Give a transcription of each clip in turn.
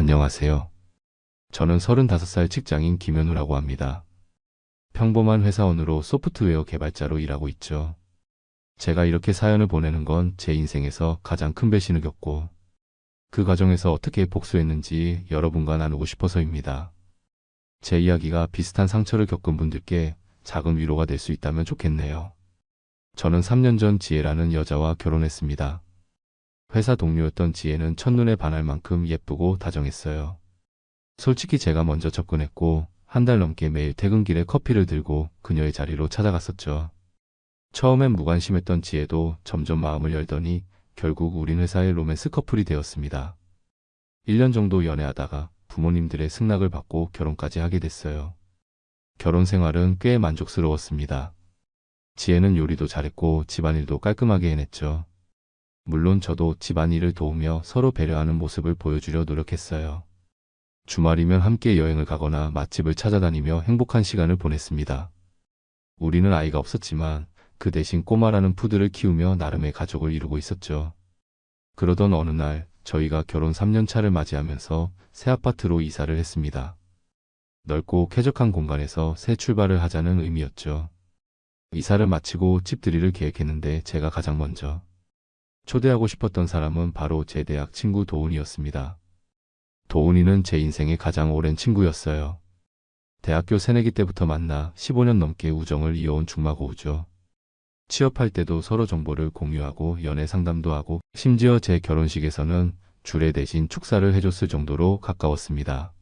안녕하세요. 저는 35살 직장인 김현우라고 합니다. 평범한 회사원으로 소프트웨어 개발자로 일하고 있죠. 제가 이렇게 사연을 보내는 건 제 인생에서 가장 큰 배신을 겪고 그 과정에서 어떻게 복수했는지 여러분과 나누고 싶어서입니다. 제 이야기가 비슷한 상처를 겪은 분들께 작은 위로가 될 수 있다면 좋겠네요. 저는 3년 전 지혜라는 여자와 결혼했습니다. 회사 동료였던 지혜는 첫눈에 반할 만큼 예쁘고 다정했어요. 솔직히 제가 먼저 접근했고 한 달 넘게 매일 퇴근길에 커피를 들고 그녀의 자리로 찾아갔었죠. 처음엔 무관심했던 지혜도 점점 마음을 열더니 결국 우린 회사의 로맨스 커플이 되었습니다. 1년 정도 연애하다가 부모님들의 승낙을 받고 결혼까지 하게 됐어요. 결혼 생활은 꽤 만족스러웠습니다. 지혜는 요리도 잘했고 집안일도 깔끔하게 해냈죠. 물론 저도 집안일을 도우며 서로 배려하는 모습을 보여주려 노력했어요. 주말이면 함께 여행을 가거나 맛집을 찾아다니며 행복한 시간을 보냈습니다. 우리는 아이가 없었지만 그 대신 꼬마라는 푸드를 키우며 나름의 가족을 이루고 있었죠. 그러던 어느 날 저희가 결혼 3년 차를 맞이하면서 새 아파트로 이사를 했습니다. 넓고 쾌적한 공간에서 새 출발을 하자는 의미였죠. 이사를 마치고 집들이를 계획했는데 제가 가장 먼저 초대하고 싶었던 사람은 바로 제 대학 친구 도훈이었습니다. 도훈이는 제 인생의 가장 오랜 친구였어요. 대학교 새내기 때부터 만나 15년 넘게 우정을 이어온 중마고우죠. 취업할 때도 서로 정보를 공유하고 연애 상담도 하고 심지어 제 결혼식에서는 주례 대신 축사를 해줬을 정도로 가까웠습니다.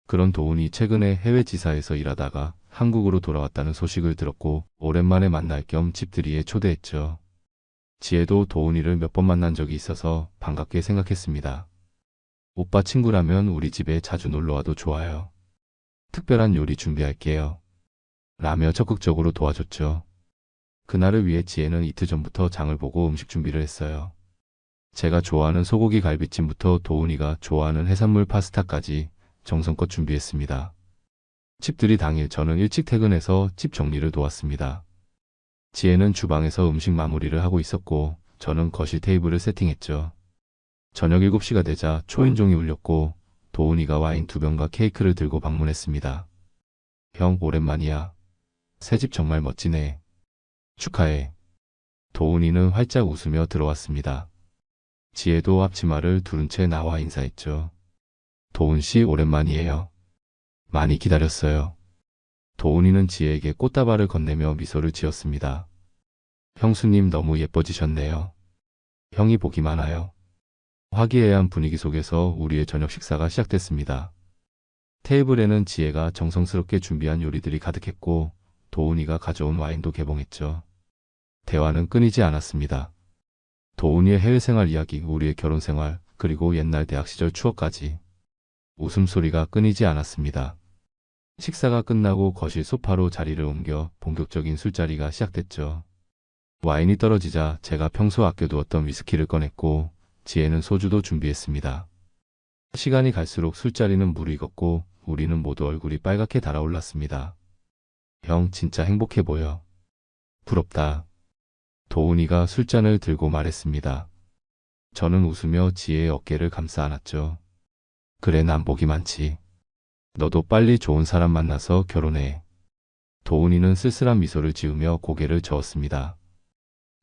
그런 도훈이 최근에 해외 지사에서 일하다가 한국으로 돌아왔다는 소식을 들었고 오랜만에 만날 겸 집들이에 초대했죠. 지혜도 도훈이를 몇 번 만난 적이 있어서 반갑게 생각했습니다. 오빠 친구라면 우리 집에 자주 놀러와도 좋아요. 특별한 요리 준비할게요. 라며 적극적으로 도와줬죠. 그날을 위해 지혜는 이틀 전부터 장을 보고 음식 준비를 했어요. 제가 좋아하는 소고기 갈비찜부터 도훈이가 좋아하는 해산물 파스타까지 정성껏 준비했습니다. 집들이 당일 저는 일찍 퇴근해서 집 정리를 도왔습니다. 지혜는 주방에서 음식 마무리를 하고 있었고 저는 거실 테이블을 세팅했죠. 저녁 7시가 되자 초인종이 울렸고 도훈이가 와인 2병과 케이크를 들고 방문했습니다. 형, 오랜만이야. 새집 정말 멋지네. 축하해. 도훈이는 활짝 웃으며 들어왔습니다. 지혜도 앞치마를 두른 채 나와 인사했죠. 도훈씨, 오랜만이에요. 많이 기다렸어요. 도훈이는 지혜에게 꽃다발을 건네며 미소를 지었습니다. 형수님 너무 예뻐지셨네요. 형이 복이 많아요. 화기애애한 분위기 속에서 우리의 저녁 식사가 시작됐습니다. 테이블에는 지혜가 정성스럽게 준비한 요리들이 가득했고 도훈이가 가져온 와인도 개봉했죠. 대화는 끊이지 않았습니다. 도훈이의 해외생활 이야기, 우리의 결혼생활, 그리고 옛날 대학 시절 추억까지. 웃음소리가 끊이지 않았습니다. 식사가 끝나고 거실 소파로 자리를 옮겨 본격적인 술자리가 시작됐죠. 와인이 떨어지자 제가 평소 아껴두었던 위스키를 꺼냈고 지혜는 소주도 준비했습니다. 시간이 갈수록 술자리는 무르익었고 우리는 모두 얼굴이 빨갛게 달아올랐습니다. 형, 진짜 행복해 보여. 부럽다. 도훈이가 술잔을 들고 말했습니다. 저는 웃으며 지혜의 어깨를 감싸 안았죠. 그래, 난 복이 많지. 너도 빨리 좋은 사람 만나서 결혼해. 도훈이는 쓸쓸한 미소를 지으며 고개를 저었습니다.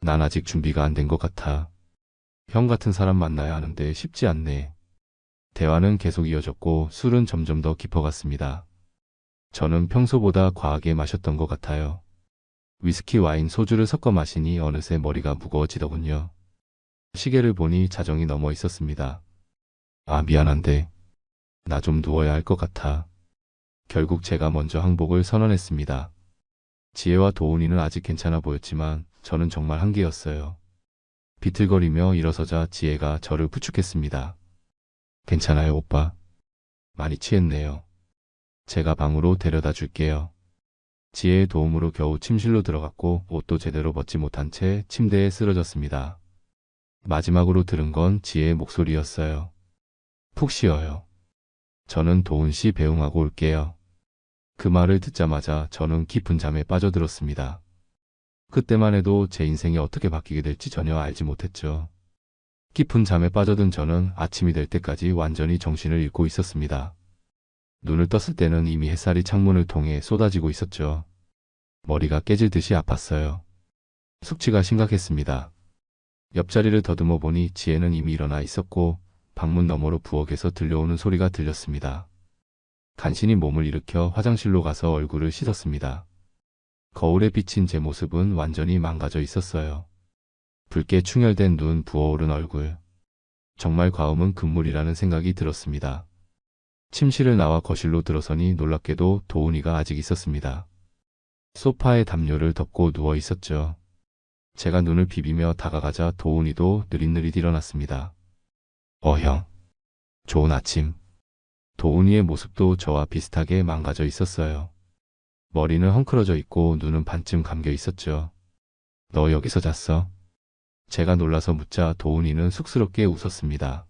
난 아직 준비가 안 된 것 같아. 형 같은 사람 만나야 하는데 쉽지 않네. 대화는 계속 이어졌고 술은 점점 더 깊어갔습니다. 저는 평소보다 과하게 마셨던 것 같아요. 위스키, 와인, 소주를 섞어 마시니 어느새 머리가 무거워지더군요. 시계를 보니 자정이 넘어 있었습니다. 아, 미안한데 나 좀 누워야 할 것 같아. 결국 제가 먼저 항복을 선언했습니다. 지혜와 도훈이는 아직 괜찮아 보였지만 저는 정말 한계였어요. 비틀거리며 일어서자 지혜가 저를 부축했습니다. 괜찮아요, 오빠. 많이 취했네요. 제가 방으로 데려다 줄게요. 지혜의 도움으로 겨우 침실로 들어갔고 옷도 제대로 벗지 못한 채 침대에 쓰러졌습니다. 마지막으로 들은 건 지혜의 목소리였어요. 푹 쉬어요. 저는 도훈씨 배웅하고 올게요. 그 말을 듣자마자 저는 깊은 잠에 빠져들었습니다. 그때만 해도 제 인생이 어떻게 바뀌게 될지 전혀 알지 못했죠. 깊은 잠에 빠져든 저는 아침이 될 때까지 완전히 정신을 잃고 있었습니다. 눈을 떴을 때는 이미 햇살이 창문을 통해 쏟아지고 있었죠. 머리가 깨질 듯이 아팠어요. 숙취가 심각했습니다. 옆자리를 더듬어 보니 지혜는 이미 일어나 있었고 방문 너머로 부엌에서 들려오는 소리가 들렸습니다. 간신히 몸을 일으켜 화장실로 가서 얼굴을 씻었습니다. 거울에 비친 제 모습은 완전히 망가져 있었어요. 붉게 충혈된 눈, 부어오른 얼굴. 정말 과음은 금물이라는 생각이 들었습니다. 침실을 나와 거실로 들어서니 놀랍게도 도훈이가 아직 있었습니다. 소파에 담요를 덮고 누워 있었죠. 제가 눈을 비비며 다가가자 도훈이도 느릿느릿 일어났습니다. 형. 좋은 아침. 도훈이의 모습도 저와 비슷하게 망가져 있었어요. 머리는 헝클어져 있고 눈은 반쯤 감겨 있었죠. 너 여기서 잤어? 제가 놀라서 묻자 도훈이는 쑥스럽게 웃었습니다.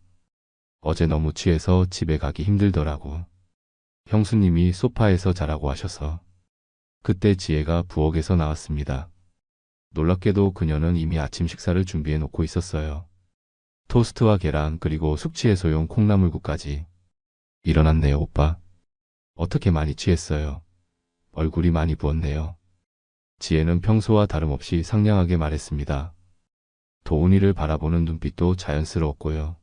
어제 너무 취해서 집에 가기 힘들더라고. 형수님이 소파에서 자라고 하셔서. 그때 지혜가 부엌에서 나왔습니다. 놀랍게도 그녀는 이미 아침 식사를 준비해 놓고 있었어요. 토스트와 계란 그리고 숙취해소용 콩나물국까지. 일어났네요, 오빠. 어떻게 많이 취했어요? 얼굴이 많이 부었네요. 지혜는 평소와 다름없이 상냥하게 말했습니다. 도훈이를 바라보는 눈빛도 자연스러웠고요.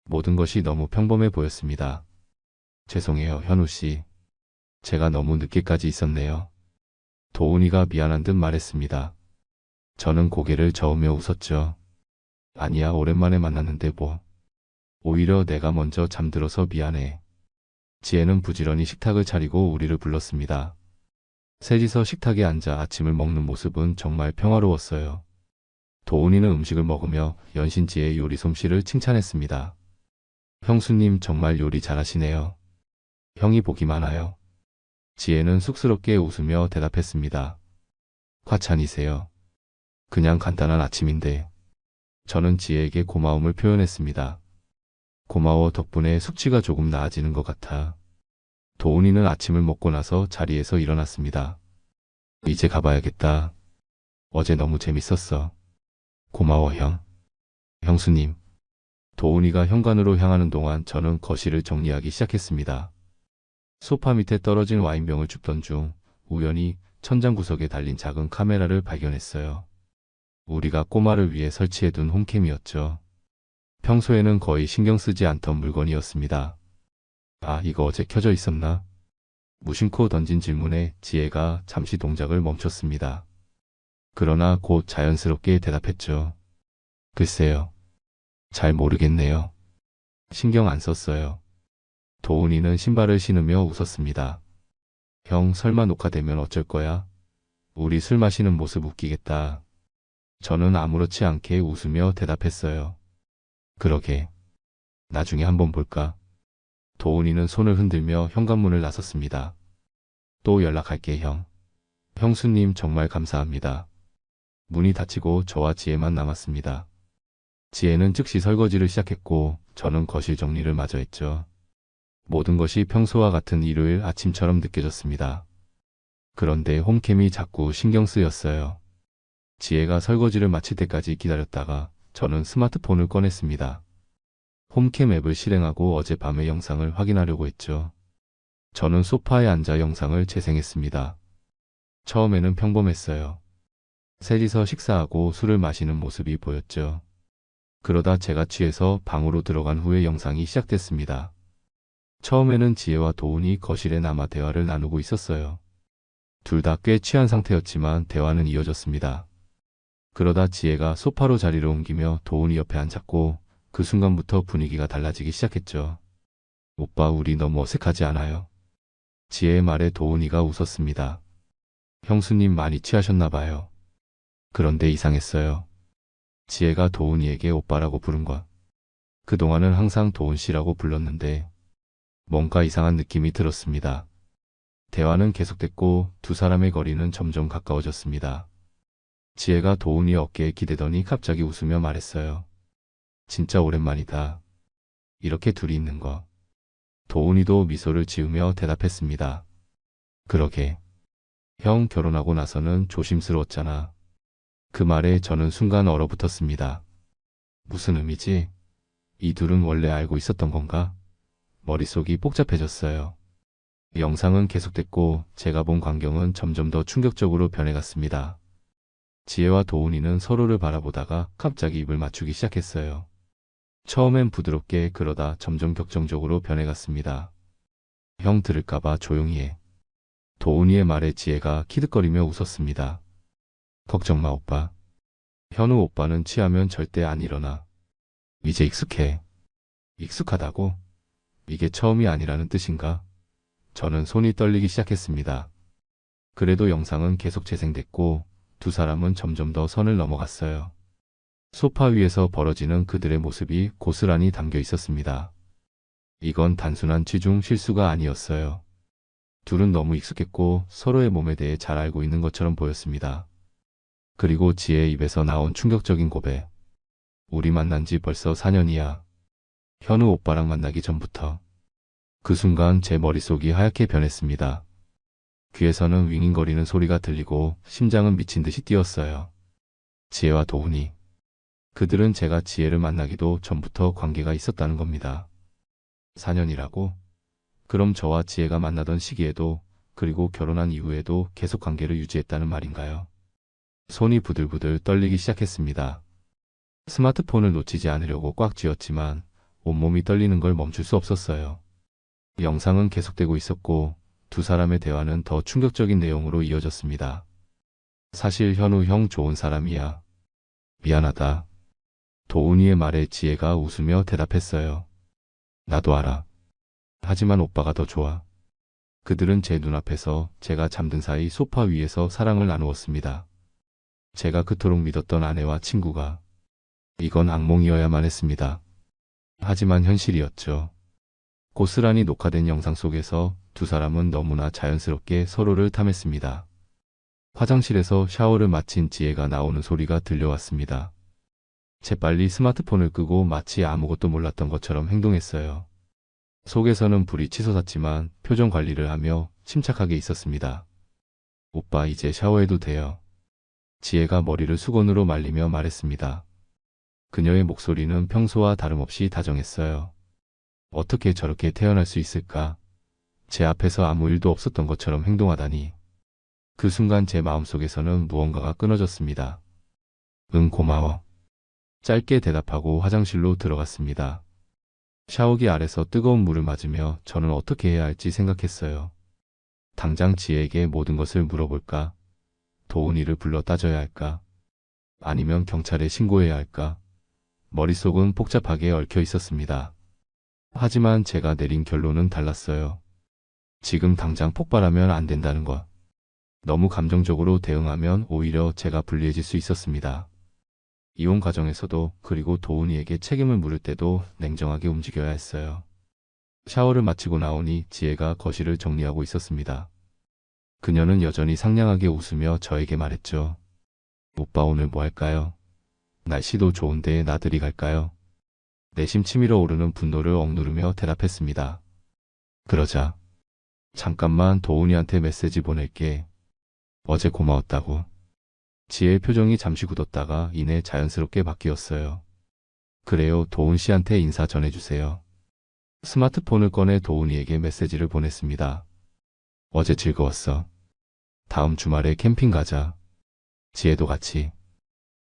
모든 것이 너무 평범해 보였습니다. 죄송해요, 현우씨. 제가 너무 늦게까지 있었네요. 도훈이가 미안한 듯 말했습니다. 저는 고개를 저으며 웃었죠. 아니야, 오랜만에 만났는데 뭐. 오히려 내가 먼저 잠들어서 미안해. 지혜는 부지런히 식탁을 차리고 우리를 불렀습니다. 셋이서 식탁에 앉아 아침을 먹는 모습은 정말 평화로웠어요. 도훈이는 음식을 먹으며 연신지혜의 요리 솜씨를 칭찬했습니다. 형수님 정말 요리 잘하시네요. 형이 복이 많아요. 지혜는 쑥스럽게 웃으며 대답했습니다. 과찬이세요. 그냥 간단한 아침인데. 저는 지혜에게 고마움을 표현했습니다. 고마워, 덕분에 숙취가 조금 나아지는 것 같아. 도훈이는 아침을 먹고 나서 자리에서 일어났습니다. 이제 가봐야겠다. 어제 너무 재밌었어. 고마워, 형. 형수님. 도훈이가 현관으로 향하는 동안 저는 거실을 정리하기 시작했습니다. 소파 밑에 떨어진 와인병을 줍던 중 우연히 천장 구석에 달린 작은 카메라를 발견했어요. 우리가 꼬마를 위해 설치해둔 홈캠이었죠. 평소에는 거의 신경 쓰지 않던 물건이었습니다. 아, 이거 어제 켜져 있었나? 무심코 던진 질문에 지혜가 잠시 동작을 멈췄습니다. 그러나 곧 자연스럽게 대답했죠. 글쎄요. 잘 모르겠네요. 신경 안 썼어요. 도훈이는 신발을 신으며 웃었습니다. 형, 설마 녹화되면 어쩔 거야? 우리 술 마시는 모습 웃기겠다. 저는 아무렇지 않게 웃으며 대답했어요. 그러게. 나중에 한번 볼까? 도훈이는 손을 흔들며 현관문을 나섰습니다. 또 연락할게, 형. 형수님 정말 감사합니다. 문이 닫히고 저와 지혜만 남았습니다. 지혜는 즉시 설거지를 시작했고 저는 거실 정리를 마저 했죠. 모든 것이 평소와 같은 일요일 아침처럼 느껴졌습니다. 그런데 홈캠이 자꾸 신경 쓰였어요. 지혜가 설거지를 마칠 때까지 기다렸다가 저는 스마트폰을 꺼냈습니다. 홈캠 앱을 실행하고 어젯밤의 영상을 확인하려고 했죠. 저는 소파에 앉아 영상을 재생했습니다. 처음에는 평범했어요. 셋이서 식사하고 술을 마시는 모습이 보였죠. 그러다 제가 취해서 방으로 들어간 후에 영상이 시작됐습니다. 처음에는 지혜와 도훈이 거실에 남아 대화를 나누고 있었어요. 둘 다 꽤 취한 상태였지만 대화는 이어졌습니다. 그러다 지혜가 소파로 자리를 옮기며 도훈이 옆에 앉았고 그 순간부터 분위기가 달라지기 시작했죠. 오빠, 우리 너무 어색하지 않아요? 지혜의 말에 도훈이가 웃었습니다. 형수님 많이 취하셨나 봐요. 그런데 이상했어요. 지혜가 도훈이에게 오빠라고 부른 것. 그동안은 항상 도훈 씨라고 불렀는데 뭔가 이상한 느낌이 들었습니다. 대화는 계속됐고 두 사람의 거리는 점점 가까워졌습니다. 지혜가 도훈이 어깨에 기대더니 갑자기 웃으며 말했어요. 진짜 오랜만이다. 이렇게 둘이 있는 거. 도훈이도 미소를 지으며 대답했습니다. 그러게. 형, 결혼하고 나서는 조심스러웠잖아. 그 말에 저는 순간 얼어붙었습니다. 무슨 의미지? 이 둘은 원래 알고 있었던 건가? 머릿속이 복잡해졌어요. 영상은 계속됐고 제가 본 광경은 점점 더 충격적으로 변해갔습니다. 지혜와 도훈이는 서로를 바라보다가 갑자기 입을 맞추기 시작했어요. 처음엔 부드럽게 그러다 점점 격정적으로 변해갔습니다. 형 들을까봐 조용히 해. 도훈이의 말에 지혜가 키득거리며 웃었습니다. 걱정 마 오빠. 현우 오빠는 취하면 절대 안 일어나. 이제 익숙해. 익숙하다고? 이게 처음이 아니라는 뜻인가? 저는 손이 떨리기 시작했습니다. 그래도 영상은 계속 재생됐고 두 사람은 점점 더 선을 넘어갔어요. 소파 위에서 벌어지는 그들의 모습이 고스란히 담겨 있었습니다. 이건 단순한 취중 실수가 아니었어요. 둘은 너무 익숙했고 서로의 몸에 대해 잘 알고 있는 것처럼 보였습니다. 그리고 지혜의 입에서 나온 충격적인 고백. 우리 만난 지 벌써 4년이야. 현우 오빠랑 만나기 전부터. 그 순간 제 머릿속이 하얗게 변했습니다. 귀에서는 윙윙거리는 소리가 들리고 심장은 미친 듯이 뛰었어요. 지혜와 도훈이. 그들은 제가 지혜를 만나기도 전부터 관계가 있었다는 겁니다. 4년이라고? 그럼 저와 지혜가 만나던 시기에도 그리고 결혼한 이후에도 계속 관계를 유지했다는 말인가요? 손이 부들부들 떨리기 시작했습니다. 스마트폰을 놓치지 않으려고 꽉 쥐었지만 온몸이 떨리는 걸 멈출 수 없었어요. 영상은 계속되고 있었고 두 사람의 대화는 더 충격적인 내용으로 이어졌습니다. 사실 현우 형 좋은 사람이야. 미안하다. 도훈이의 말에 지혜가 웃으며 대답했어요. 나도 알아. 하지만 오빠가 더 좋아. 그들은 제 눈앞에서 제가 잠든 사이 소파 위에서 사랑을 나누었습니다. 제가 그토록 믿었던 아내와 친구가. 이건 악몽이어야만 했습니다. 하지만 현실이었죠. 고스란히 녹화된 영상 속에서 두 사람은 너무나 자연스럽게 서로를 탐했습니다. 화장실에서 샤워를 마친 지혜가 나오는 소리가 들려왔습니다. 재빨리 스마트폰을 끄고 마치 아무것도 몰랐던 것처럼 행동했어요. 속에서는 불이 치솟았지만 표정 관리를 하며 침착하게 있었습니다. 오빠 이제 샤워해도 돼요. 지혜가 머리를 수건으로 말리며 말했습니다. 그녀의 목소리는 평소와 다름없이 다정했어요. 어떻게 저렇게 태어날 수 있을까? 제 앞에서 아무 일도 없었던 것처럼 행동하다니. 그 순간 제 마음속에서는 무언가가 끊어졌습니다. 응, 고마워. 짧게 대답하고 화장실로 들어갔습니다. 샤워기 아래서 뜨거운 물을 맞으며 저는 어떻게 해야 할지 생각했어요. 당장 지혜에게 모든 것을 물어볼까? 도훈이를 불러 따져야 할까? 아니면 경찰에 신고해야 할까? 머릿속은 복잡하게 얽혀 있었습니다. 하지만 제가 내린 결론은 달랐어요. 지금 당장 폭발하면 안 된다는 것. 너무 감정적으로 대응하면 오히려 제가 불리해질 수 있었습니다. 이혼 과정에서도 그리고 도훈이에게 책임을 물을 때도 냉정하게 움직여야 했어요. 샤워를 마치고 나오니 지혜가 거실을 정리하고 있었습니다. 그녀는 여전히 상냥하게 웃으며 저에게 말했죠. 오빠 오늘 뭐 할까요? 날씨도 좋은데 나들이 갈까요? 내심 치밀어 오르는 분노를 억누르며 대답했습니다. 그러자. 잠깐만 도훈이한테 메시지 보낼게. 어제 고마웠다고. 지혜의 표정이 잠시 굳었다가 이내 자연스럽게 바뀌었어요. 그래요, 도훈 씨한테 인사 전해주세요. 스마트폰을 꺼내 도훈이에게 메시지를 보냈습니다. 어제 즐거웠어. 다음 주말에 캠핑 가자. 지혜도 같이.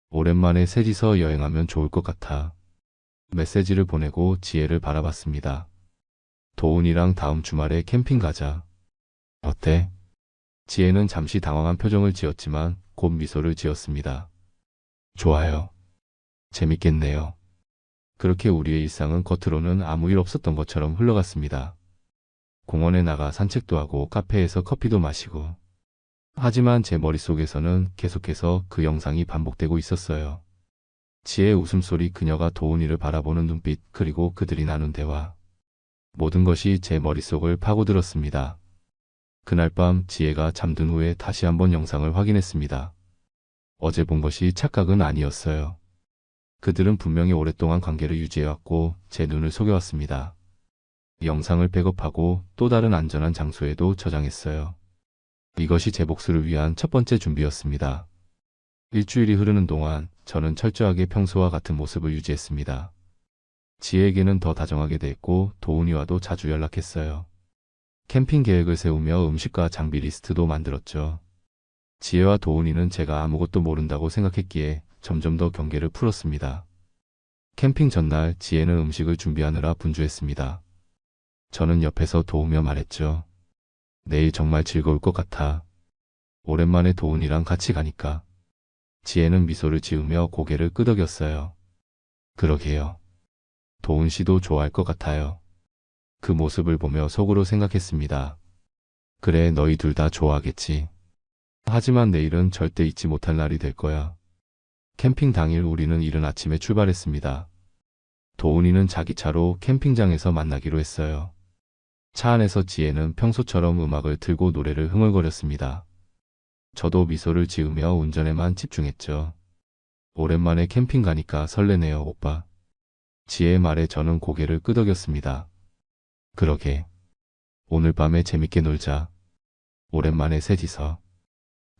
오랜만에 셋이서 여행하면 좋을 것 같아. 메시지를 보내고 지혜를 바라봤습니다. 도훈이랑 다음 주말에 캠핑 가자. 어때? 지혜는 잠시 당황한 표정을 지었지만 곧 미소를 지었습니다. 좋아요. 재밌겠네요. 그렇게 우리의 일상은 겉으로는 아무 일 없었던 것처럼 흘러갔습니다. 공원에 나가 산책도 하고 카페에서 커피도 마시고. 하지만 제 머릿속에서는 계속해서 그 영상이 반복되고 있었어요. 지혜의 웃음소리, 그녀가 도훈이를 바라보는 눈빛, 그리고 그들이 나눈 대화. 모든 것이 제 머릿속을 파고들었습니다. 그날 밤 지혜가 잠든 후에 다시 한번 영상을 확인했습니다. 어제 본 것이 착각은 아니었어요. 그들은 분명히 오랫동안 관계를 유지해왔고 제 눈을 속여왔습니다. 영상을 백업하고 또 다른 안전한 장소에도 저장했어요. 이것이 제 복수를 위한 첫 번째 준비였습니다. 일주일이 흐르는 동안 저는 철저하게 평소와 같은 모습을 유지했습니다. 지혜에게는 더 다정하게 대했고 도훈이와도 자주 연락했어요. 캠핑 계획을 세우며 음식과 장비 리스트도 만들었죠. 지혜와 도훈이는 제가 아무것도 모른다고 생각했기에 점점 더 경계를 풀었습니다. 캠핑 전날 지혜는 음식을 준비하느라 분주했습니다. 저는 옆에서 도우며 말했죠. 내일 정말 즐거울 것 같아. 오랜만에 도훈이랑 같이 가니까. 지혜는 미소를 지으며 고개를 끄덕였어요. 그러게요. 도훈 씨도 좋아할 것 같아요. 그 모습을 보며 속으로 생각했습니다. 그래, 너희 둘 다 좋아하겠지. 하지만 내일은 절대 잊지 못할 날이 될 거야. 캠핑 당일 우리는 이른 아침에 출발했습니다. 도훈이는 자기 차로 캠핑장에서 만나기로 했어요. 차 안에서 지혜는 평소처럼 음악을 틀고 노래를 흥얼거렸습니다. 저도 미소를 지으며 운전에만 집중했죠. 오랜만에 캠핑 가니까 설레네요, 오빠. 지혜의 말에 저는 고개를 끄덕였습니다. 그러게. 오늘 밤에 재밌게 놀자. 오랜만에 셋이서.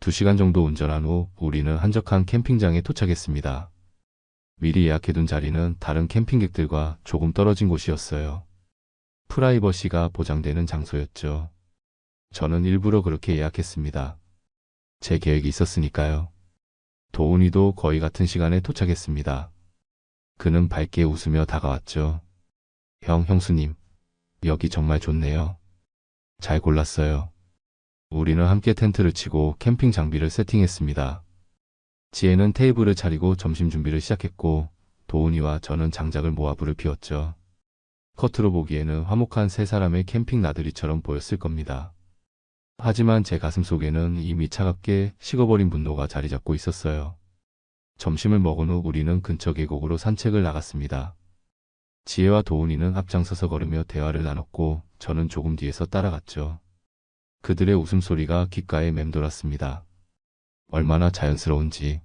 2시간 정도 운전한 후 우리는 한적한 캠핑장에 도착했습니다. 미리 예약해둔 자리는 다른 캠핑객들과 조금 떨어진 곳이었어요. 프라이버시가 보장되는 장소였죠. 저는 일부러 그렇게 예약했습니다. 제 계획이 있었으니까요. 도훈이도 거의 같은 시간에 도착했습니다. 그는 밝게 웃으며 다가왔죠. 형수님. 여기 정말 좋네요. 잘 골랐어요. 우리는 함께 텐트를 치고 캠핑 장비를 세팅했습니다. 지혜는 테이블을 차리고 점심 준비를 시작했고 도훈이와 저는 장작을 모아 불을 피웠죠. 겉으로 보기에는 화목한 세 사람의 캠핑 나들이처럼 보였을 겁니다. 하지만 제 가슴속에는 이미 차갑게 식어버린 분노가 자리 잡고 있었어요. 점심을 먹은 후 우리는 근처 계곡으로 산책을 나갔습니다. 지혜와 도훈이는 앞장서서 걸으며 대화를 나눴고 저는 조금 뒤에서 따라갔죠. 그들의 웃음소리가 귓가에 맴돌았습니다. 얼마나 자연스러운지.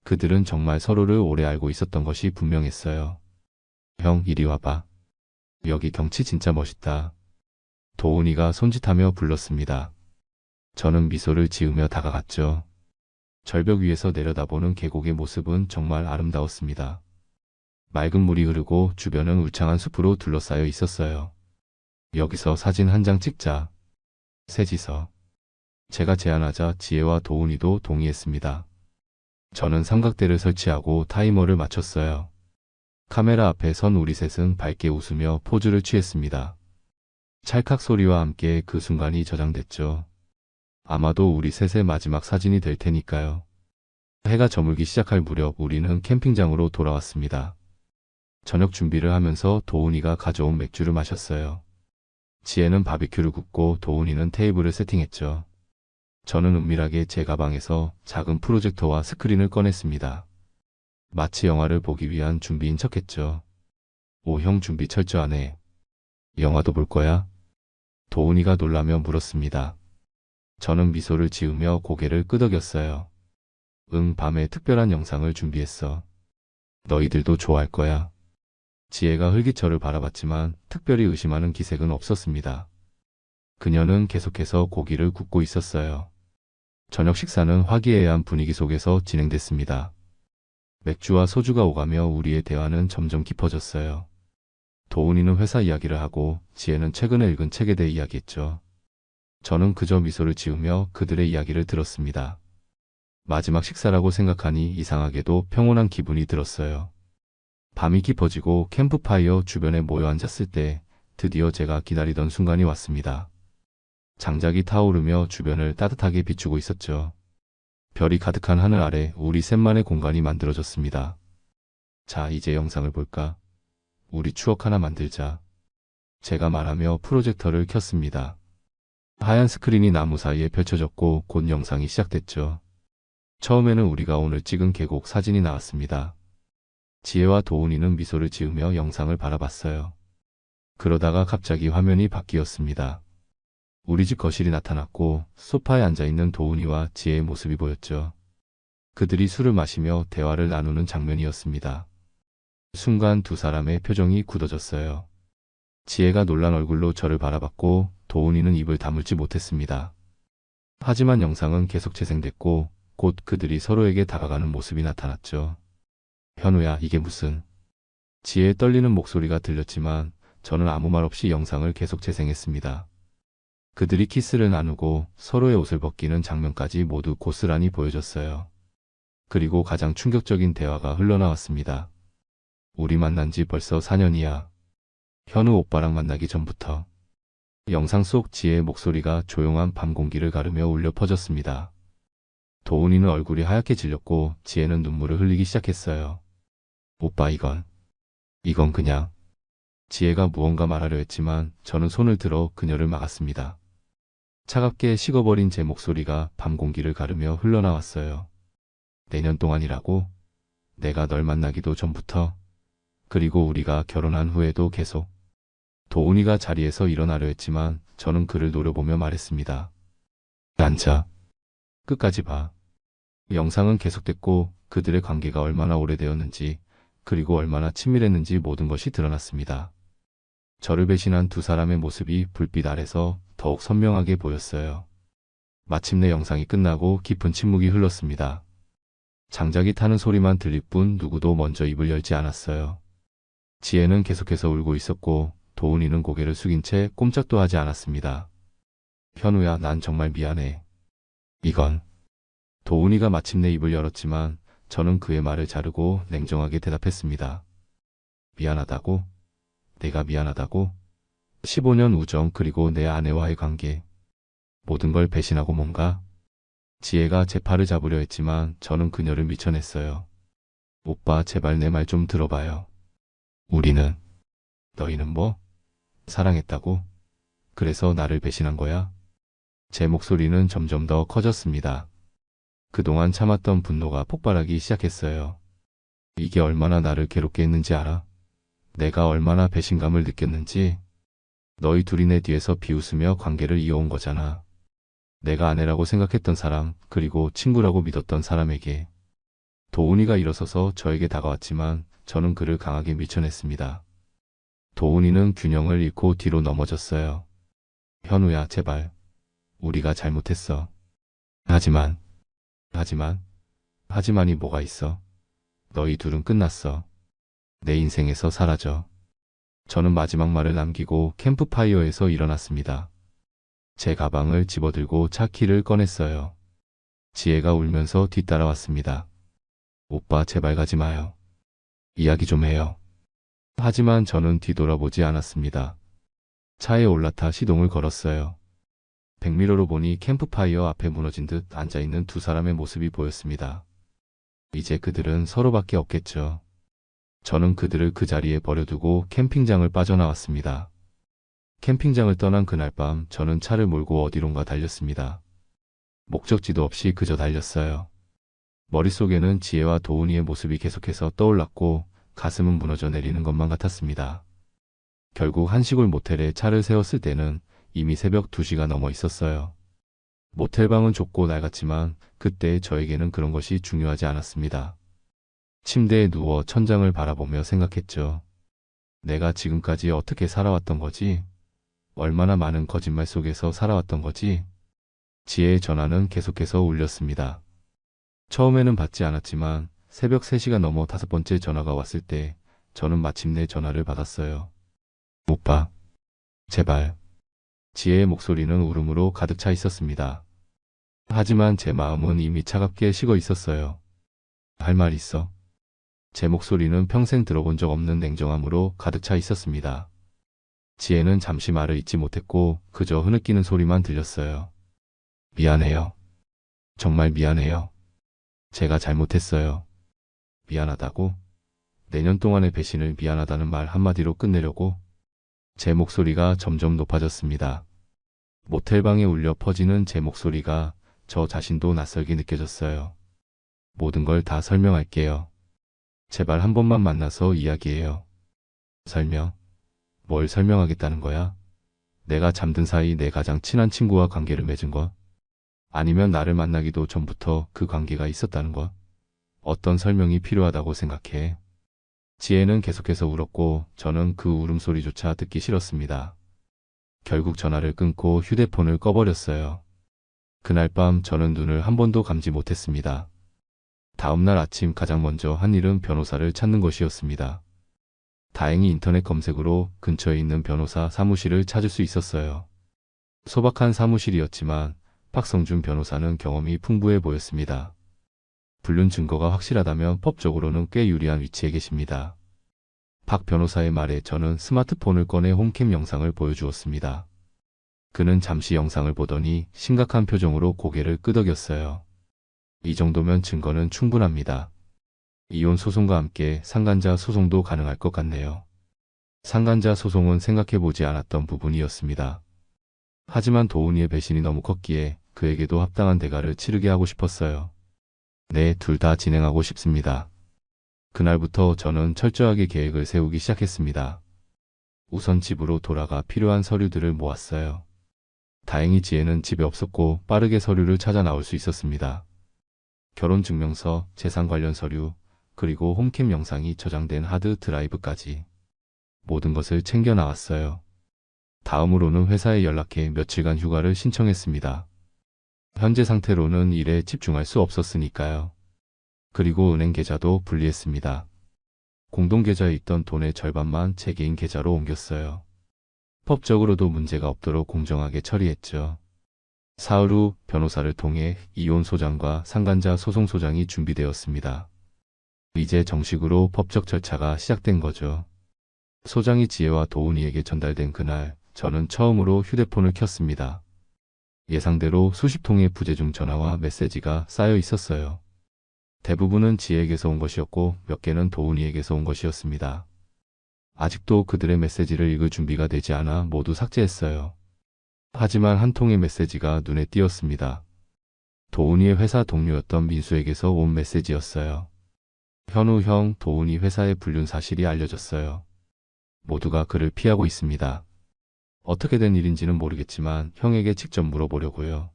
그들은 정말 서로를 오래 알고 있었던 것이 분명했어요. 형, 이리 와봐. 여기 경치 진짜 멋있다. 도훈이가 손짓하며 불렀습니다. 저는 미소를 지으며 다가갔죠. 절벽 위에서 내려다보는 계곡의 모습은 정말 아름다웠습니다. 맑은 물이 흐르고 주변은 울창한 숲으로 둘러싸여 있었어요. 여기서 사진 한 장 찍자. 셋이서. 제가 제안하자 지혜와 도훈이도 동의했습니다. 저는 삼각대를 설치하고 타이머를 맞췄어요. 카메라 앞에 선 우리 셋은 밝게 웃으며 포즈를 취했습니다. 찰칵 소리와 함께 그 순간이 저장됐죠. 아마도 우리 셋의 마지막 사진이 될 테니까요. 해가 저물기 시작할 무렵 우리는 캠핑장으로 돌아왔습니다. 저녁 준비를 하면서 도훈이가 가져온 맥주를 마셨어요. 지혜는 바비큐를 굽고 도훈이는 테이블을 세팅했죠. 저는 은밀하게 제 가방에서 작은 프로젝터와 스크린을 꺼냈습니다. 마치 영화를 보기 위한 준비인 척했죠. 오, 형 준비 철저하네. 영화도 볼 거야? 도훈이가 놀라며 물었습니다. 저는 미소를 지으며 고개를 끄덕였어요. 응, 밤에 특별한 영상을 준비했어. 너희들도 좋아할 거야. 지혜가 흘깃 저를 바라봤지만 특별히 의심하는 기색은 없었습니다. 그녀는 계속해서 고기를 굽고 있었어요. 저녁 식사는 화기애애한 분위기 속에서 진행됐습니다. 맥주와 소주가 오가며 우리의 대화는 점점 깊어졌어요. 도훈이는 회사 이야기를 하고 지혜는 최근에 읽은 책에 대해 이야기했죠. 저는 그저 미소를 지으며 그들의 이야기를 들었습니다. 마지막 식사라고 생각하니 이상하게도 평온한 기분이 들었어요. 밤이 깊어지고 캠프파이어 주변에 모여 앉았을 때 드디어 제가 기다리던 순간이 왔습니다. 장작이 타오르며 주변을 따뜻하게 비추고 있었죠. 별이 가득한 하늘 아래 우리 셋만의 공간이 만들어졌습니다. 자, 이제 영상을 볼까? 우리 추억 하나 만들자. 제가 말하며 프로젝터를 켰습니다. 하얀 스크린이 나무 사이에 펼쳐졌고 곧 영상이 시작됐죠. 처음에는 우리가 오늘 찍은 계곡 사진이 나왔습니다. 지혜와 도훈이는 미소를 지으며 영상을 바라봤어요. 그러다가 갑자기 화면이 바뀌었습니다. 우리 집 거실이 나타났고 소파에 앉아있는 도훈이와 지혜의 모습이 보였죠. 그들이 술을 마시며 대화를 나누는 장면이었습니다. 순간 두 사람의 표정이 굳어졌어요. 지혜가 놀란 얼굴로 저를 바라봤고 도훈이는 입을 다물지 못했습니다. 하지만 영상은 계속 재생됐고 곧 그들이 서로에게 다가가는 모습이 나타났죠. 현우야, 이게 무슨... 지혜의 떨리는 목소리가 들렸지만 저는 아무 말 없이 영상을 계속 재생했습니다. 그들이 키스를 나누고 서로의 옷을 벗기는 장면까지 모두 고스란히 보여줬어요. 그리고 가장 충격적인 대화가 흘러나왔습니다. 우리 만난 지 벌써 4년이야. 현우 오빠랑 만나기 전부터. 영상 속 지혜의 목소리가 조용한 밤 공기를 가르며 울려 퍼졌습니다. 도훈이는 얼굴이 하얗게 질렸고 지혜는 눈물을 흘리기 시작했어요. 오빠, 이건 그냥... 지혜가 무언가 말하려 했지만 저는 손을 들어 그녀를 막았습니다. 차갑게 식어버린 제 목소리가 밤 공기를 가르며 흘러나왔어요. 4년 동안이라고? 내가 널 만나기도 전부터? 그리고 우리가 결혼한 후에도 계속? 도훈이가 자리에서 일어나려 했지만 저는 그를 노려보며 말했습니다. 앉아. 끝까지 봐. 영상은 계속됐고 그들의 관계가 얼마나 오래되었는지 그리고 얼마나 친밀했는지 모든 것이 드러났습니다. 저를 배신한 두 사람의 모습이 불빛 아래서 더욱 선명하게 보였어요. 마침내 영상이 끝나고 깊은 침묵이 흘렀습니다. 장작이 타는 소리만 들릴 뿐 누구도 먼저 입을 열지 않았어요. 지혜는 계속해서 울고 있었고 도훈이는 고개를 숙인 채 꼼짝도 하지 않았습니다. 현우야, 난 정말 미안해. 이건... 도훈이가 마침내 입을 열었지만 저는 그의 말을 자르고 냉정하게 대답했습니다. 미안하다고? 내가 미안하다고? 15년 우정 그리고 내 아내와의 관계. 모든 걸 배신하고 뭔가? 지혜가 제 팔을 잡으려 했지만 저는 그녀를 밀쳐냈어요. 오빠, 제발 내 말 좀 들어봐요. 우리는... 너희는 뭐? 사랑했다고? 그래서 나를 배신한 거야? 제 목소리는 점점 더 커졌습니다. 그동안 참았던 분노가 폭발하기 시작했어요. 이게 얼마나 나를 괴롭게 했는지 알아? 내가 얼마나 배신감을 느꼈는지. 너희 둘이 내 뒤에서 비웃으며 관계를 이어온 거잖아. 내가 아내라고 생각했던 사람, 그리고 친구라고 믿었던 사람에게. 도훈이가 일어서서 저에게 다가왔지만 저는 그를 강하게 밀쳐냈습니다. 도훈이는 균형을 잃고 뒤로 넘어졌어요. 현우야, 제발. 우리가 잘못했어. 하지만이 뭐가 있어? 너희 둘은 끝났어. 내 인생에서 사라져. 저는 마지막 말을 남기고 캠프파이어에서 일어났습니다. 제 가방을 집어들고 차 키를 꺼냈어요. 지혜가 울면서 뒤따라왔습니다. 오빠, 제발 가지 마요. 이야기 좀 해요. 하지만 저는 뒤돌아보지 않았습니다. 차에 올라타 시동을 걸었어요. 백미러로 보니 캠프파이어 앞에 무너진 듯 앉아있는 두 사람의 모습이 보였습니다. 이제 그들은 서로밖에 없겠죠. 저는 그들을 그 자리에 버려두고 캠핑장을 빠져나왔습니다. 캠핑장을 떠난 그날 밤 저는 차를 몰고 어디론가 달렸습니다. 목적지도 없이 그저 달렸어요. 머릿속에는 지혜와 도훈이의 모습이 계속해서 떠올랐고 가슴은 무너져 내리는 것만 같았습니다. 결국 한 시골 모텔에 차를 세웠을 때는 이미 새벽 2시가 넘어 있었어요. 모텔방은 좁고 낡았지만 그때 저에게는 그런 것이 중요하지 않았습니다. 침대에 누워 천장을 바라보며 생각했죠. 내가 지금까지 어떻게 살아왔던 거지? 얼마나 많은 거짓말 속에서 살아왔던 거지? 지혜의 전화는 계속해서 울렸습니다. 처음에는 받지 않았지만 새벽 3시가 넘어 5번째 전화가 왔을 때 저는 마침내 전화를 받았어요. 오빠, 제발. 지혜의 목소리는 울음으로 가득 차 있었습니다. 하지만 제 마음은 이미 차갑게 식어 있었어요. 할 말 있어? 제 목소리는 평생 들어본 적 없는 냉정함으로 가득 차 있었습니다. 지혜는 잠시 말을 잇지 못했고 그저 흐느끼는 소리만 들렸어요. 미안해요. 정말 미안해요. 제가 잘못했어요. 미안하다고? 4년 동안의 배신을 미안하다는 말 한마디로 끝내려고? 제 목소리가 점점 높아졌습니다. 모텔방에 울려 퍼지는 제 목소리가 저 자신도 낯설게 느껴졌어요. 모든 걸 다 설명할게요. 제발 한 번만 만나서 이야기해요. 설명? 뭘 설명하겠다는 거야? 내가 잠든 사이 내 가장 친한 친구와 관계를 맺은 것? 아니면 나를 만나기도 전부터 그 관계가 있었다는 것? 어떤 설명이 필요하다고 생각해? 지혜는 계속해서 울었고 저는 그 울음소리조차 듣기 싫었습니다. 결국 전화를 끊고 휴대폰을 꺼버렸어요. 그날 밤 저는 눈을 한 번도 감지 못했습니다. 다음날 아침 가장 먼저 한 일은 변호사를 찾는 것이었습니다. 다행히 인터넷 검색으로 근처에 있는 변호사 사무실을 찾을 수 있었어요. 소박한 사무실이었지만 박성준 변호사는 경험이 풍부해 보였습니다. 불륜 증거가 확실하다면 법적으로는 꽤 유리한 위치에 계십니다. 박 변호사의 말에 저는 스마트폰을 꺼내 홈캠 영상을 보여주었습니다. 그는 잠시 영상을 보더니 심각한 표정으로 고개를 끄덕였어요. 이 정도면 증거는 충분합니다. 이혼 소송과 함께 상간자 소송도 가능할 것 같네요. 상간자 소송은 생각해보지 않았던 부분이었습니다. 하지만 도훈이의 배신이 너무 컸기에 그에게도 합당한 대가를 치르게 하고 싶었어요. 네, 둘 다 진행하고 싶습니다. 그날부터 저는 철저하게 계획을 세우기 시작했습니다. 우선 집으로 돌아가 필요한 서류들을 모았어요. 다행히 지혜는 집에 없었고 빠르게 서류를 찾아 나올 수 있었습니다. 결혼증명서, 재산 관련 서류, 그리고 홈캠 영상이 저장된 하드 드라이브까지 모든 것을 챙겨 나왔어요. 다음으로는 회사에 연락해 며칠간 휴가를 신청했습니다. 현재 상태로는 일에 집중할 수 없었으니까요. 그리고 은행 계좌도 분리했습니다. 공동 계좌에 있던 돈의 절반만 제 개인 계좌로 옮겼어요. 법적으로도 문제가 없도록 공정하게 처리했죠. 사흘 후 변호사를 통해 이혼 소장과 상간자 소송 소장이 준비되었습니다. 이제 정식으로 법적 절차가 시작된 거죠. 소장이 지혜와 도훈이에게 전달된 그날, 저는 처음으로 휴대폰을 켰습니다. 예상대로 수십 통의 부재중 전화와 메시지가 쌓여 있었어요. 대부분은 지혜에게서 온 것이었고 몇 개는 도훈이에게서 온 것이었습니다. 아직도 그들의 메시지를 읽을 준비가 되지 않아 모두 삭제했어요. 하지만 한 통의 메시지가 눈에 띄었습니다. 도훈이의 회사 동료였던 민수에게서 온 메시지였어요. 현우 형, 도훈이 회사의 불륜 사실이 알려졌어요. 모두가 그를 피하고 있습니다. 어떻게 된 일인지는 모르겠지만 형에게 직접 물어보려고요.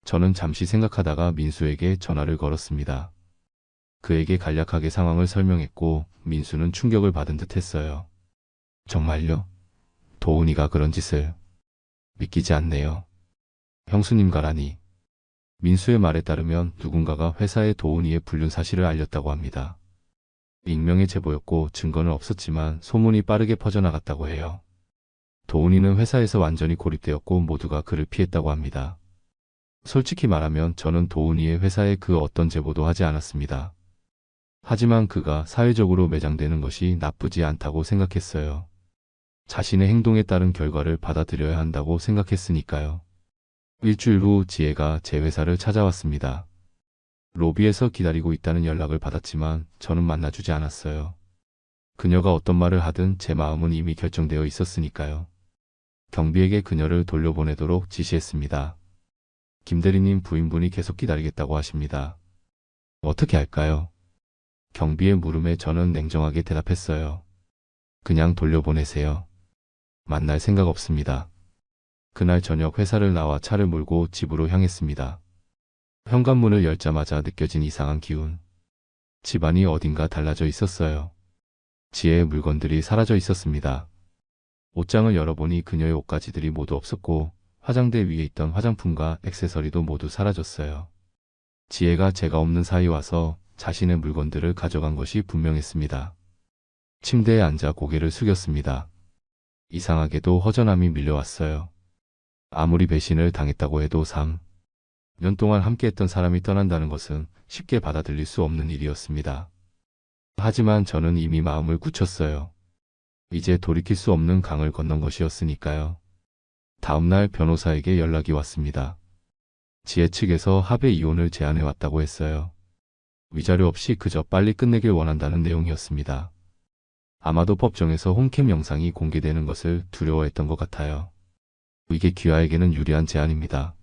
저는 잠시 생각하다가 민수에게 전화를 걸었습니다. 그에게 간략하게 상황을 설명했고 민수는 충격을 받은 듯 했어요. 정말요? 도훈이가 그런 짓을... 믿기지 않네요. 형수님과라니. 민수의 말에 따르면 누군가가 회사에 도훈이의 불륜 사실을 알렸다고 합니다. 익명의 제보였고 증거는 없었지만 소문이 빠르게 퍼져나갔다고 해요. 도훈이는 회사에서 완전히 고립되었고 모두가 그를 피했다고 합니다. 솔직히 말하면 저는 도훈이의 회사에 그 어떤 제보도 하지 않았습니다. 하지만 그가 사회적으로 매장되는 것이 나쁘지 않다고 생각했어요. 자신의 행동에 따른 결과를 받아들여야 한다고 생각했으니까요. 일주일 후 지혜가 제 회사를 찾아왔습니다. 로비에서 기다리고 있다는 연락을 받았지만 저는 만나주지 않았어요. 그녀가 어떤 말을 하든 제 마음은 이미 결정되어 있었으니까요. 경비에게 그녀를 돌려보내도록 지시했습니다. 김 대리님 부인분이 계속 기다리겠다고 하십니다. 어떻게 할까요? 경비의 물음에 저는 냉정하게 대답했어요. 그냥 돌려보내세요. 만날 생각 없습니다. 그날 저녁 회사를 나와 차를 몰고 집으로 향했습니다. 현관문을 열자마자 느껴진 이상한 기운. 집안이 어딘가 달라져 있었어요. 지혜의 물건들이 사라져 있었습니다. 옷장을 열어보니 그녀의 옷가지들이 모두 없었고 화장대 위에 있던 화장품과 액세서리도 모두 사라졌어요. 지혜가 제가 없는 사이 와서 자신의 물건들을 가져간 것이 분명했습니다. 침대에 앉아 고개를 숙였습니다. 이상하게도 허전함이 밀려왔어요. 아무리 배신을 당했다고 해도 3년 동안 함께했던 사람이 떠난다는 것은 쉽게 받아들일 수 없는 일이었습니다. 하지만 저는 이미 마음을 굳혔어요. 이제 돌이킬 수 없는 강을 건넌 것이었으니까요. 다음날 변호사에게 연락이 왔습니다. 지혜 측에서 합의 이혼을 제안해왔다고 했어요. 위자료 없이 그저 빨리 끝내길 원한다는 내용이었습니다. 아마도 법정에서 홈캠 영상이 공개되는 것을 두려워했던 것 같아요. 이게 귀하에게는 유리한 제안입니다.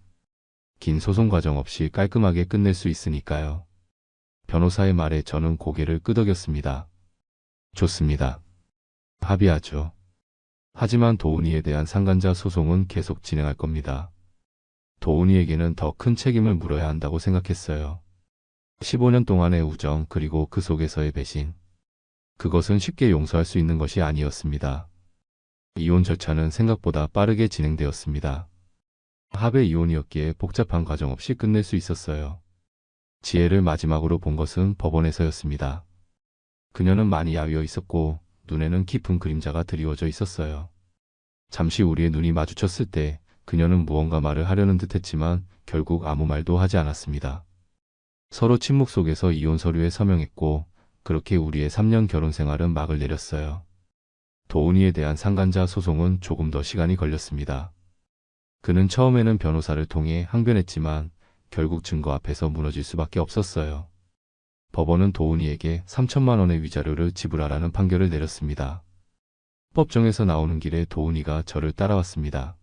긴 소송 과정 없이 깔끔하게 끝낼 수 있으니까요. 변호사의 말에 저는 고개를 끄덕였습니다. 좋습니다. 합의하죠. 하지만 도훈이에 대한 상간자 소송은 계속 진행할 겁니다. 도훈이에게는 더 큰 책임을 물어야 한다고 생각했어요. 15년 동안의 우정 그리고 그 속에서의 배신. 그것은 쉽게 용서할 수 있는 것이 아니었습니다. 이혼 절차는 생각보다 빠르게 진행되었습니다. 합의 이혼이었기에 복잡한 과정 없이 끝낼 수 있었어요. 지혜를 마지막으로 본 것은 법원에서였습니다. 그녀는 많이 야위어 있었고 눈에는 깊은 그림자가 드리워져 있었어요. 잠시 우리의 눈이 마주쳤을 때 그녀는 무언가 말을 하려는 듯했지만 결국 아무 말도 하지 않았습니다. 서로 침묵 속에서 이혼 서류에 서명했고 그렇게 우리의 3년 결혼 생활은 막을 내렸어요. 도훈이에 대한 상간자 소송은 조금 더 시간이 걸렸습니다. 그는 처음에는 변호사를 통해 항변했지만 결국 증거 앞에서 무너질 수밖에 없었어요. 법원은 도훈이에게 3천만 원의 위자료를 지불하라는 판결을 내렸습니다. 법정에서 나오는 길에 도훈이가 저를 따라왔습니다.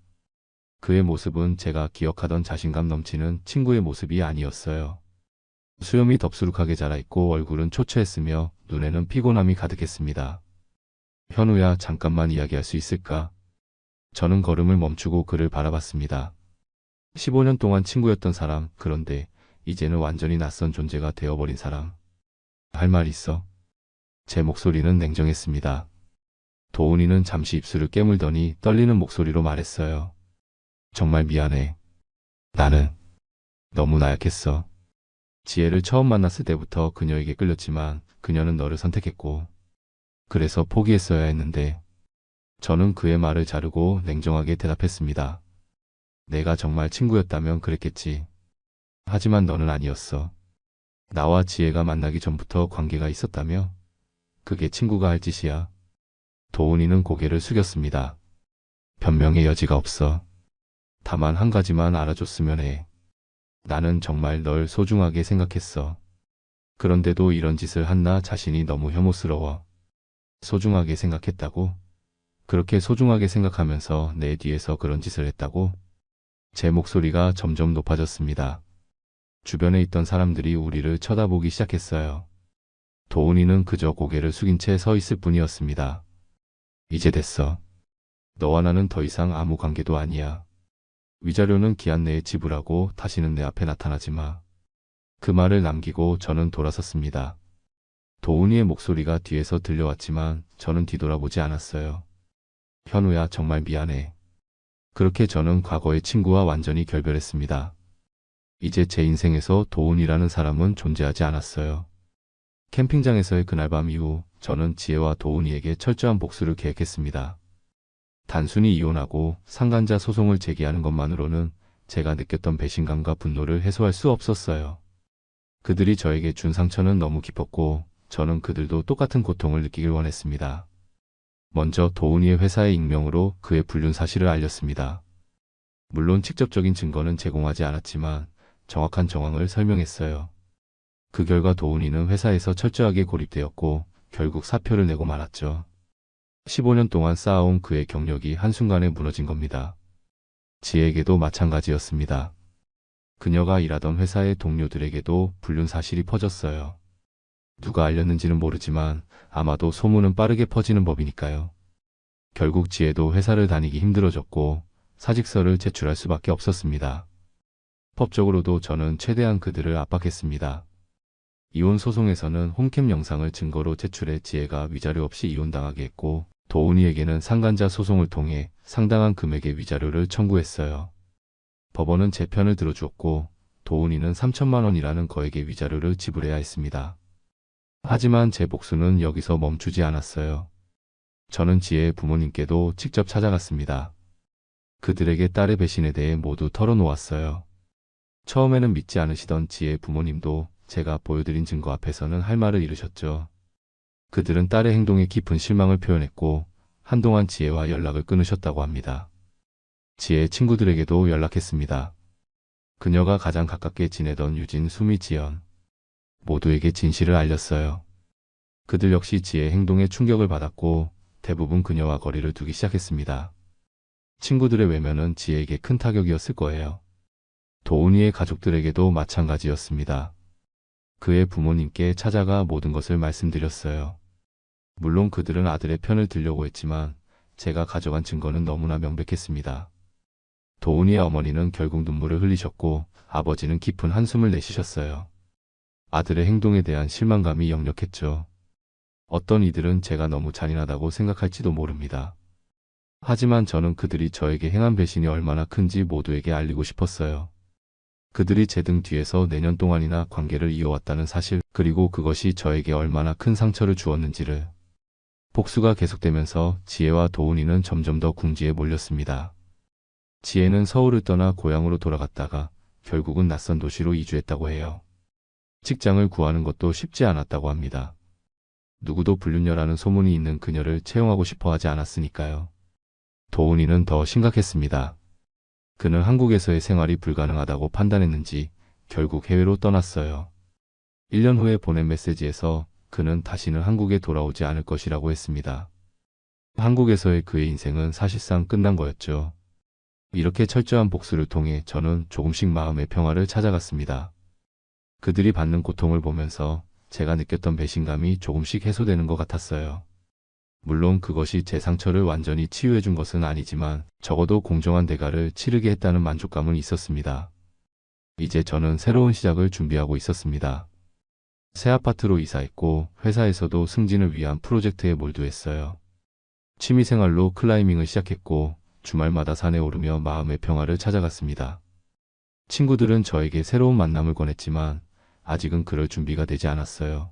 그의 모습은 제가 기억하던 자신감 넘치는 친구의 모습이 아니었어요. 수염이 덥수룩하게 자라있고 얼굴은 초췌했으며 눈에는 피곤함이 가득했습니다. 현우야, 잠깐만 이야기할 수 있을까? 저는 걸음을 멈추고 그를 바라봤습니다. 15년 동안 친구였던 사람, 그런데 이제는 완전히 낯선 존재가 되어버린 사람. 할 말 있어? 제 목소리는 냉정했습니다. 도훈이는 잠시 입술을 깨물더니 떨리는 목소리로 말했어요. 정말 미안해. 나는 너무 나약했어. 지혜를 처음 만났을 때부터 그녀에게 끌렸지만 그녀는 너를 선택했고 그래서 포기했어야 했는데 저는 그의 말을 자르고 냉정하게 대답했습니다. 내가 정말 친구였다면 그랬겠지. 하지만 너는 아니었어. 나와 지혜가 만나기 전부터 관계가 있었다며? 그게 친구가 할 짓이야. 도훈이는 고개를 숙였습니다. 변명의 여지가 없어. 다만 한 가지만 알아줬으면 해. 나는 정말 널 소중하게 생각했어. 그런데도 이런 짓을 한 나 자신이 너무 혐오스러워. 소중하게 생각했다고? 그렇게 소중하게 생각하면서 내 뒤에서 그런 짓을 했다고? 제 목소리가 점점 높아졌습니다. 주변에 있던 사람들이 우리를 쳐다보기 시작했어요. 도훈이는 그저 고개를 숙인 채 서 있을 뿐이었습니다. 이제 됐어. 너와 나는 더 이상 아무 관계도 아니야. 위자료는 기한 내에 지불하고 다시는 내 앞에 나타나지 마. 그 말을 남기고 저는 돌아섰습니다. 도훈이의 목소리가 뒤에서 들려왔지만 저는 뒤돌아보지 않았어요. 현우야, 정말 미안해. 그렇게 저는 과거의 친구와 완전히 결별했습니다. 이제 제 인생에서 도훈이라는 사람은 존재하지 않았어요. 캠핑장에서의 그날 밤 이후 저는 지혜와 도훈이에게 철저한 복수를 계획했습니다. 단순히 이혼하고 상간자 소송을 제기하는 것만으로는 제가 느꼈던 배신감과 분노를 해소할 수 없었어요. 그들이 저에게 준 상처는 너무 깊었고 저는 그들도 똑같은 고통을 느끼길 원했습니다. 먼저 도훈이의 회사의 익명으로 그의 불륜 사실을 알렸습니다. 물론 직접적인 증거는 제공하지 않았지만 정확한 정황을 설명했어요. 그 결과 도훈이는 회사에서 철저하게 고립되었고 결국 사표를 내고 말았죠. 15년 동안 쌓아온 그의 경력이 한순간에 무너진 겁니다. 지혜에게도 마찬가지였습니다. 그녀가 일하던 회사의 동료들에게도 불륜 사실이 퍼졌어요. 누가 알렸는지는 모르지만 아마도 소문은 빠르게 퍼지는 법이니까요. 결국 지혜도 회사를 다니기 힘들어졌고 사직서를 제출할 수밖에 없었습니다. 법적으로도 저는 최대한 그들을 압박했습니다. 이혼 소송에서는 홈캠 영상을 증거로 제출해 지혜가 위자료 없이 이혼당하게 했고 도훈이에게는 상간자 소송을 통해 상당한 금액의 위자료를 청구했어요. 법원은 제 편을 들어주었고 도훈이는 3천만 원이라는 거액의 위자료를 지불해야 했습니다. 하지만 제 복수는 여기서 멈추지 않았어요. 저는 지혜의 부모님께도 직접 찾아갔습니다. 그들에게 딸의 배신에 대해 모두 털어놓았어요. 처음에는 믿지 않으시던 지혜의 부모님도 제가 보여드린 증거 앞에서는 할 말을 잃으셨죠. 그들은 딸의 행동에 깊은 실망을 표현했고 한동안 지혜와 연락을 끊으셨다고 합니다. 지혜의 친구들에게도 연락했습니다. 그녀가 가장 가깝게 지내던 유진, 수미, 지연 모두에게 진실을 알렸어요. 그들 역시 지혜의 행동에 충격을 받았고 대부분 그녀와 거리를 두기 시작했습니다. 친구들의 외면은 지혜에게 큰 타격이었을 거예요. 도훈이의 가족들에게도 마찬가지였습니다. 그의 부모님께 찾아가 모든 것을 말씀드렸어요. 물론 그들은 아들의 편을 들려고 했지만 제가 가져간 증거는 너무나 명백했습니다. 도훈이의 어머니는 결국 눈물을 흘리셨고 아버지는 깊은 한숨을 내쉬셨어요. 아들의 행동에 대한 실망감이 역력했죠. 어떤 이들은 제가 너무 잔인하다고 생각할지도 모릅니다. 하지만 저는 그들이 저에게 행한 배신이 얼마나 큰지 모두에게 알리고 싶었어요. 그들이 제 등 뒤에서 내년 동안이나 관계를 이어왔다는 사실, 그리고 그것이 저에게 얼마나 큰 상처를 주었는지를. 복수가 계속되면서 지혜와 도훈이는 점점 더 궁지에 몰렸습니다. 지혜는 서울을 떠나 고향으로 돌아갔다가 결국은 낯선 도시로 이주했다고 해요. 직장을 구하는 것도 쉽지 않았다고 합니다. 누구도 불륜녀라는 소문이 있는 그녀를 채용하고 싶어 하지 않았으니까요. 도훈이는 더 심각했습니다. 그는 한국에서의 생활이 불가능하다고 판단했는지 결국 해외로 떠났어요. 1년 후에 보낸 메시지에서 그는 다시는 한국에 돌아오지 않을 것이라고 했습니다. 한국에서의 그의 인생은 사실상 끝난 거였죠. 이렇게 철저한 복수를 통해 저는 조금씩 마음의 평화를 찾아갔습니다. 그들이 받는 고통을 보면서 제가 느꼈던 배신감이 조금씩 해소되는 것 같았어요. 물론 그것이 제 상처를 완전히 치유해준 것은 아니지만 적어도 공정한 대가를 치르게 했다는 만족감은 있었습니다. 이제 저는 새로운 시작을 준비하고 있었습니다. 새 아파트로 이사했고 회사에서도 승진을 위한 프로젝트에 몰두했어요. 취미생활로 클라이밍을 시작했고 주말마다 산에 오르며 마음의 평화를 찾아갔습니다. 친구들은 저에게 새로운 만남을 권했지만 아직은 그럴 준비가 되지 않았어요.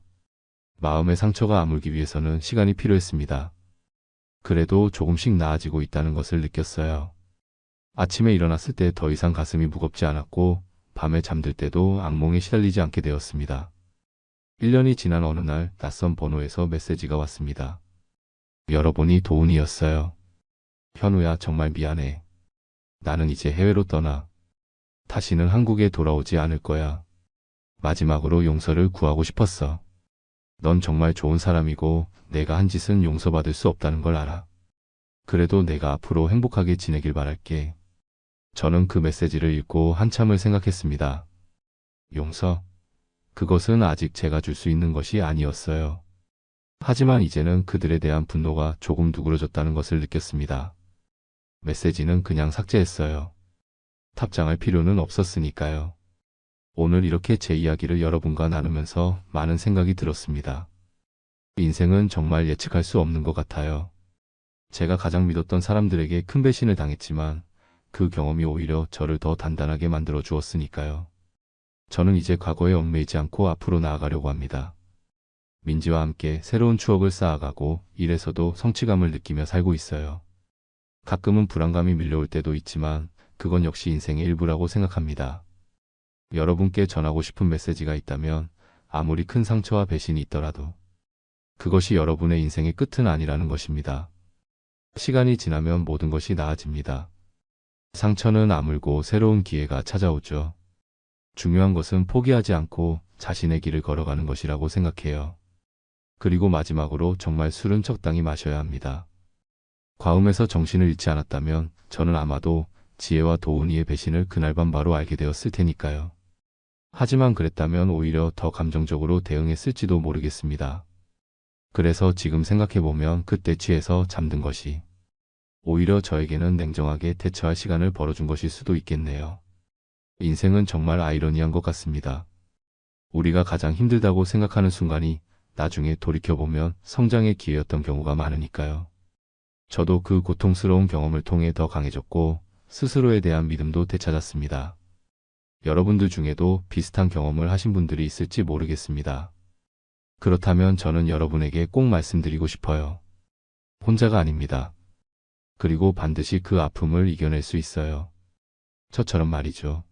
마음의 상처가 아물기 위해서는 시간이 필요했습니다. 그래도 조금씩 나아지고 있다는 것을 느꼈어요. 아침에 일어났을 때 더 이상 가슴이 무겁지 않았고 밤에 잠들 때도 악몽에 시달리지 않게 되었습니다. 1년이 지난 어느 날 낯선 번호에서 메시지가 왔습니다. 열어보니 도훈이였어요. 현우야, 정말 미안해. 나는 이제 해외로 떠나. 다시는 한국에 돌아오지 않을 거야. 마지막으로 용서를 구하고 싶었어. 넌 정말 좋은 사람이고 내가 한 짓은 용서받을 수 없다는 걸 알아. 그래도 내가 앞으로 행복하게 지내길 바랄게. 저는 그 메시지를 읽고 한참을 생각했습니다. 용서? 그것은 아직 제가 줄 수 있는 것이 아니었어요. 하지만 이제는 그들에 대한 분노가 조금 누그러졌다는 것을 느꼈습니다. 메시지는 그냥 삭제했어요. 답장할 필요는 없었으니까요. 오늘 이렇게 제 이야기를 여러분과 나누면서 많은 생각이 들었습니다. 인생은 정말 예측할 수 없는 것 같아요. 제가 가장 믿었던 사람들에게 큰 배신을 당했지만 그 경험이 오히려 저를 더 단단하게 만들어 주었으니까요. 저는 이제 과거에 얽매이지 않고 앞으로 나아가려고 합니다. 민지와 함께 새로운 추억을 쌓아가고 일에서도 성취감을 느끼며 살고 있어요. 가끔은 불안감이 밀려올 때도 있지만 그건 역시 인생의 일부라고 생각합니다. 여러분께 전하고 싶은 메시지가 있다면 아무리 큰 상처와 배신이 있더라도 그것이 여러분의 인생의 끝은 아니라는 것입니다. 시간이 지나면 모든 것이 나아집니다. 상처는 아물고 새로운 기회가 찾아오죠. 중요한 것은 포기하지 않고 자신의 길을 걸어가는 것이라고 생각해요. 그리고 마지막으로 정말 술은 적당히 마셔야 합니다. 과음에서 정신을 잃지 않았다면 저는 아마도 지혜와 도훈이의 배신을 그날 밤 바로 알게 되었을 테니까요. 하지만 그랬다면 오히려 더 감정적으로 대응했을지도 모르겠습니다. 그래서 지금 생각해보면 그때 취해서 잠든 것이 오히려 저에게는 냉정하게 대처할 시간을 벌어준 것일 수도 있겠네요. 인생은 정말 아이러니한 것 같습니다. 우리가 가장 힘들다고 생각하는 순간이 나중에 돌이켜보면 성장의 기회였던 경우가 많으니까요. 저도 그 고통스러운 경험을 통해 더 강해졌고 스스로에 대한 믿음도 되찾았습니다. 여러분들 중에도 비슷한 경험을 하신 분들이 있을지 모르겠습니다. 그렇다면 저는 여러분에게 꼭 말씀드리고 싶어요. 혼자가 아닙니다. 그리고 반드시 그 아픔을 이겨낼 수 있어요. 저처럼 말이죠.